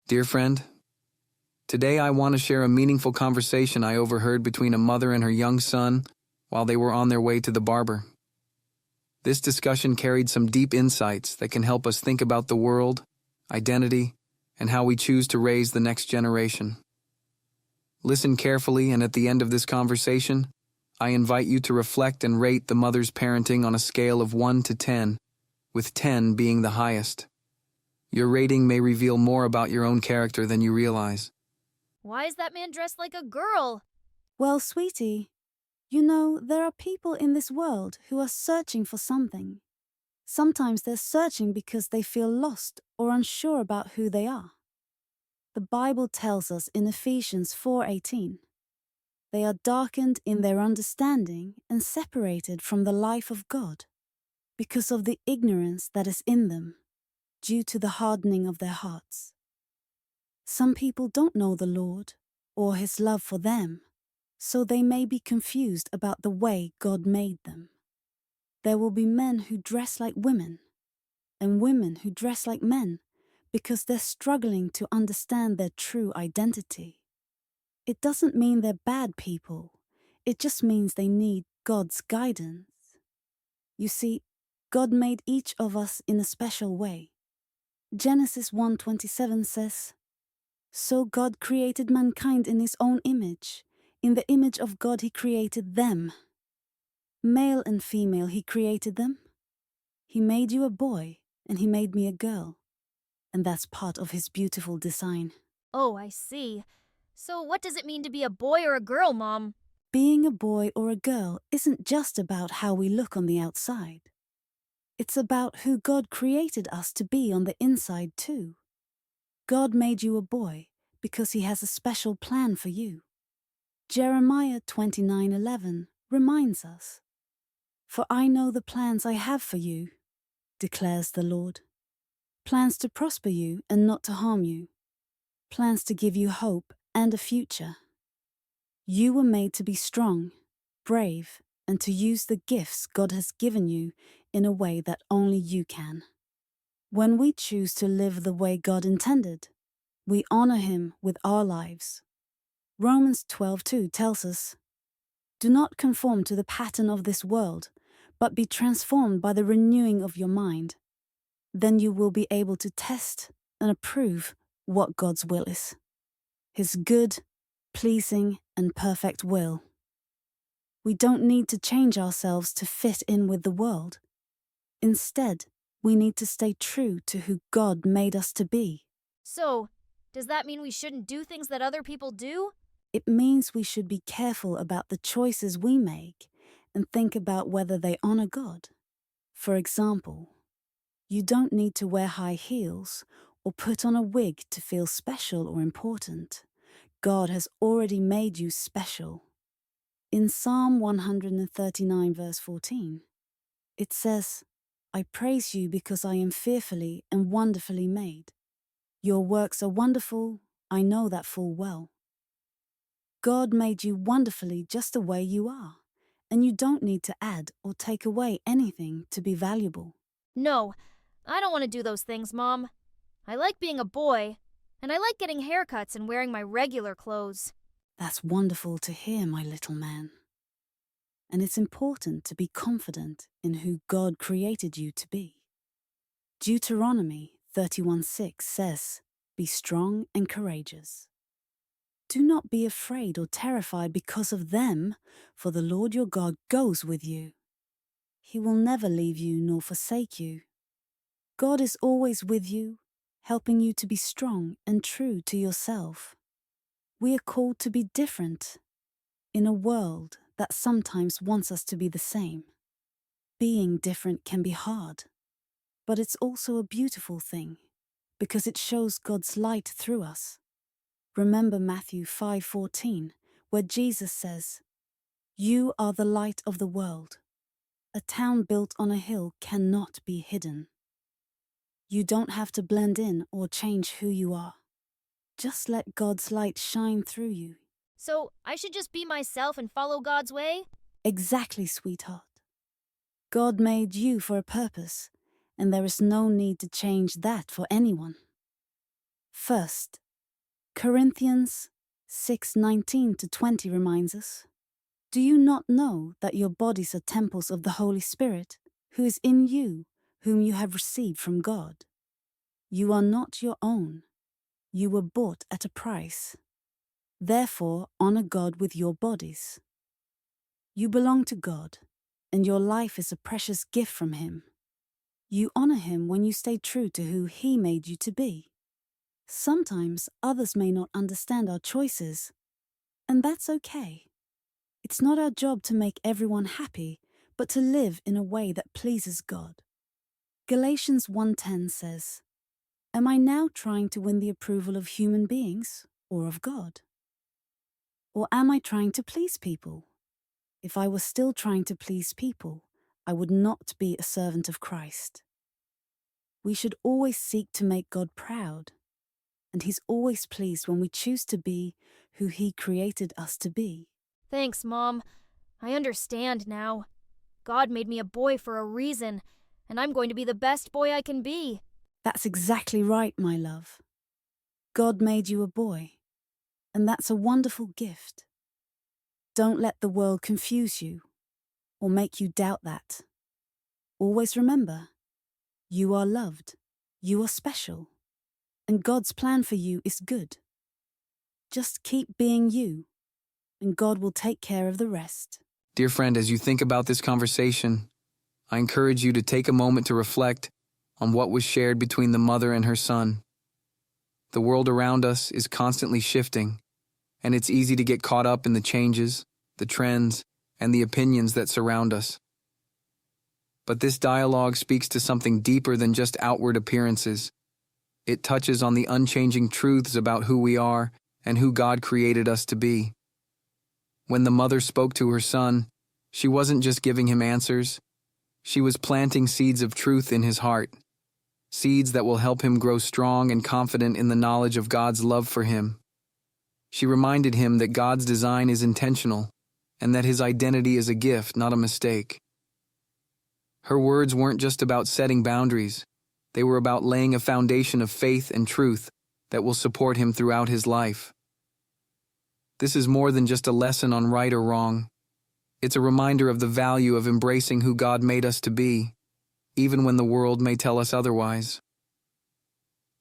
Dear friend, today I want to share a meaningful conversation I overheard between a mother and her young son while they were on their way to the barber. This discussion carried some deep insights that can help us think about the world, identity, and how we choose to raise the next generation. Listen carefully, and at the end of this conversation, I invite you to reflect and rate the mother's parenting on a scale of 1 to 10, with 10 being the highest. Your rating may reveal more about your own character than you realize. Why is that man dressed like a girl? Well, sweetie, you know, there are people in this world who are searching for something. Sometimes they're searching because they feel lost or unsure about who they are. The Bible tells us in Ephesians 4:18, they are darkened in their understanding and separated from the life of God because of the ignorance that is in them, due to the hardening of their hearts. Some people don't know the Lord or His love for them, so they may be confused about the way God made them. There will be men who dress like women and women who dress like men because they're struggling to understand their true identity. It doesn't mean they're bad people. It just means they need God's guidance. You see, God made each of us in a special way. Genesis 1:27 says, "So God created mankind in His own image. In the image of God He created them. Male and female He created them. He made you a boy and He made me a girl. And that's part of His beautiful design." Oh, I see. So what does it mean to be a boy or a girl, Mom? Being a boy or a girl isn't just about how we look on the outside. It's about who God created us to be on the inside too. God made you a boy because He has a special plan for you. Jeremiah 29:11 reminds us, "For I know the plans I have for you, declares the Lord. Plans to prosper you and not to harm you. Plans to give you hope and a future." You were made to be strong, brave, and to use the gifts God has given you in a way that only you can. When we choose to live the way God intended, we honor Him with our lives. Romans 12:2 tells us, "Do not conform to the pattern of this world, but be transformed by the renewing of your mind. Then you will be able to test and approve what God's will is. His good, pleasing, and perfect will." We don't need to change ourselves to fit in with the world. Instead, we need to stay true to who God made us to be. So, does that mean we shouldn't do things that other people do? It means we should be careful about the choices we make and think about whether they honor God. For example, you don't need to wear high heels or put on a wig to feel special or important. God has already made you special. In Psalm 139 verse 14, it says, "I praise you because I am fearfully and wonderfully made. Your works are wonderful, I know that full well." God made you wonderfully just the way you are, and you don't need to add or take away anything to be valuable. No, I don't want to do those things, Mom. I like being a boy, and I like getting haircuts and wearing my regular clothes. That's wonderful to hear, my little man. And it's important to be confident in who God created you to be. Deuteronomy 31:6 says, "Be strong and courageous. Do not be afraid or terrified because of them, for the Lord your God goes with you. He will never leave you nor forsake you." God is always with you, helping you to be strong and true to yourself. We are called to be different in a world that sometimes wants us to be the same. Being different can be hard, but it's also a beautiful thing because it shows God's light through us. Remember Matthew 5:14, where Jesus says, "You are the light of the world. A town built on a hill cannot be hidden." You don't have to blend in or change who you are. Just let God's light shine through you. So, I should just be myself and follow God's way? Exactly, sweetheart. God made you for a purpose, and there is no need to change that for anyone. First, Corinthians 6:19-20 reminds us, "Do you not know that your bodies are temples of the Holy Spirit, who is in you, whom you have received from God? You are not your own. You were bought at a price. Therefore, honor God with your bodies. You belong to God, and your life is a precious gift from Him. You honor Him when you stay true to who He made you to be. Sometimes others may not understand our choices, and that's okay. It's not our job to make everyone happy, but to live in a way that pleases God." Galatians 1:10 says, "Am I now trying to win the approval of human beings or of God? Or am I trying to please people? If I was still trying to please people, I would not be a servant of Christ." We should always seek to make God proud, and He's always pleased when we choose to be who He created us to be. Thanks, Mom. I understand now. God made me a boy for a reason, and I'm going to be the best boy I can be. That's exactly right, my love. God made you a boy, and that's a wonderful gift. Don't let the world confuse you or make you doubt that. Always remember, you are loved, you are special, and God's plan for you is good. Just keep being you, and God will take care of the rest. Dear friend, as you think about this conversation, I encourage you to take a moment to reflect on what was shared between the mother and her son. The world around us is constantly shifting, and it's easy to get caught up in the changes, the trends, and the opinions that surround us. But this dialogue speaks to something deeper than just outward appearances. It touches on the unchanging truths about who we are and who God created us to be. When the mother spoke to her son, she wasn't just giving him answers. She was planting seeds of truth in his heart, seeds that will help him grow strong and confident in the knowledge of God's love for him. She reminded him that God's design is intentional and that his identity is a gift, not a mistake. Her words weren't just about setting boundaries. They were about laying a foundation of faith and truth that will support him throughout his life. This is more than just a lesson on right or wrong. It's a reminder of the value of embracing who God made us to be, even when the world may tell us otherwise.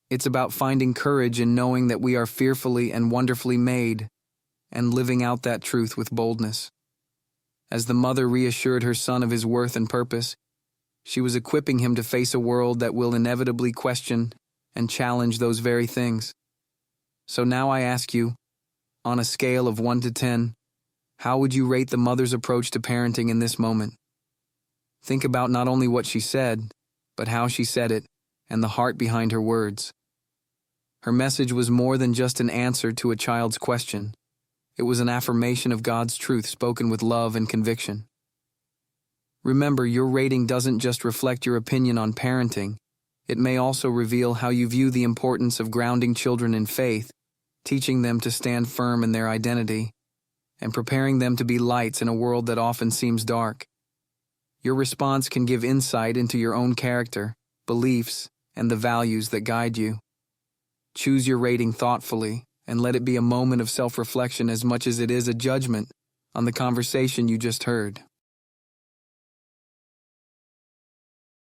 It's about finding courage in knowing that we are fearfully and wonderfully made, and living out that truth with boldness. As the mother reassured her son of his worth and purpose, she was equipping him to face a world that will inevitably question and challenge those very things. So now I ask you, on a scale of 1 to 10, how would you rate the mother's approach to parenting in this moment? Think about not only what she said, but how she said it, and the heart behind her words. Her message was more than just an answer to a child's question. It was an affirmation of God's truth spoken with love and conviction. Remember, your rating doesn't just reflect your opinion on parenting. It may also reveal how you view the importance of grounding children in faith, teaching them to stand firm in their identity, and preparing them to be lights in a world that often seems dark. Your response can give insight into your own character, beliefs, and the values that guide you. Choose your rating thoughtfully, and let it be a moment of self-reflection as much as it is a judgment on the conversation you just heard.